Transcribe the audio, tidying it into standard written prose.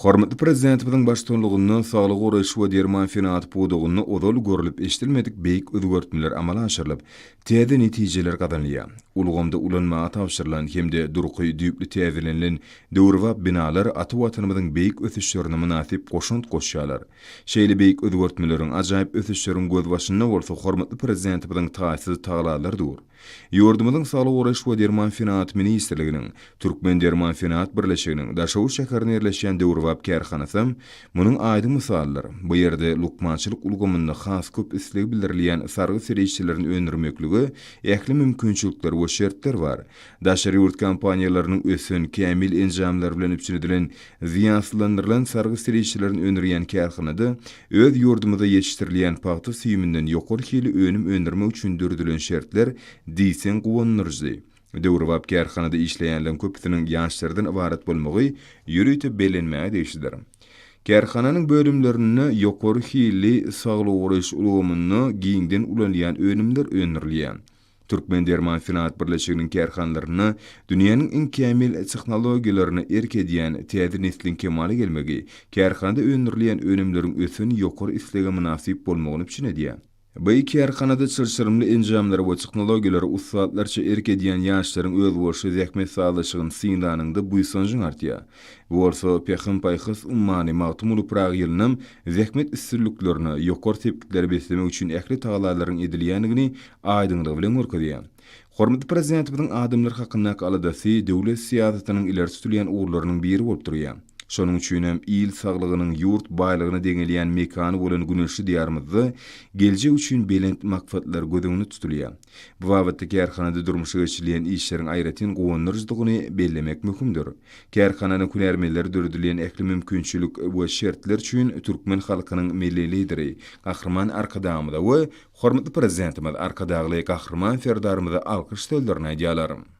Hormatly prezidentimiň başçylygyndan saglyk uğraşy we derman fenaty pudugyny odol görülip eşdilmedik beýik özgertmeler amala aşyrylyp, täze netijeler gazanýar. Ulgamda ulanmaga tapşyrylan hemde durky düýpli täzelenilen döwrwap binalar aty watanymyzyň beýik ösüşlerine münasip goşunt goşýarlar. Şeýle beýik özgertmeleriň ajaýyp ösüşleriň göz başynda bolsa hormatly prezidentimiň taýsy taglalardyr. Ýurdumyzyň saglyk uğraşy we derman fenaty ministrliginiň Türkmen Derman Fenat birleşiginiň Daşow şäherine ýerleşýän döwrwap kärhanasy munyň aýdy mysallary. Bu ýerde lukmançylyk ulgamynda has köp isleg bildirilýän sargy serişçilerini öňürmekligi, ähli mümkinçilikler we şertler bar. Daşary ýurt kompaniýalarynyň ösün kämil enjamlar bilen üpçüdilen ziýansızlandyrylan sargy serişçilerini öňürýän kärhanada öz ýurdumyzda ýetişdirilýän paýty süýmünden ýokary hili önüm öňürmek üçin dürdilen şertler diýsen guwannyrjy. Döwrwap kärhanada işleýänlerin köpüsiniň ýaşlardan ibaret bolmagy ýürüýte belenmäge diýişdir. Kärhananyň bölümlerini ýokary hili saglyk uğraşy ulgamyny giňden ulanýan önümler öňürilýän. Türkmen Derman Fenat birleşiginiň kärhanalaryny dünýäniň iň kämil tehnologiýalaryny erkedýän täze neslin kemaly gelmegi, kärhanada öňürilýän önümleriň ösüni ýokary islega münasip bolmagyny düşünedýär. Bu iki kärhanada çylşyrymly enjamlar we tehnologiýalary ustatlarça erkedýän ýaşlaryň öz boşy zähmet saglaşygyny syndanynda buýsanjyň artýar. Bu bolsa pehim paýhys ummany magtumuly Prag ýylynym zähmet üstünliklerini ýokary tepkiler beslemek üçin ähli taýlaryň edilýänligini aýdynlyk bilen görkezýär. Hormatly prezidentimiň adamlar hakyndaky aladasy döwlet siýasatynyň ileri sürýän uğurlarynyň biri bolup durýar. Şonuň üçin hem il saglygynyň ýurt baýlygyny deňelýän mekany bolan güneşli diýarymyzda geljek üçin belent makfatlar gödüňde tutulýar. Bu wagtda kärhanada durmuşa geçirilýän işleriň aýratyn gowunyrjydygyny bellemek möhümdir. Kärhananyň künermeleri dördülen ähli mümkinçilik we şertler üçin türkmen halkynyň milli lideri Gahrman Arkadamyza we hormatly prezidentimiz Arkadagy Gahrman Ferdarymyza alkyş sözlerini aýdýarlar.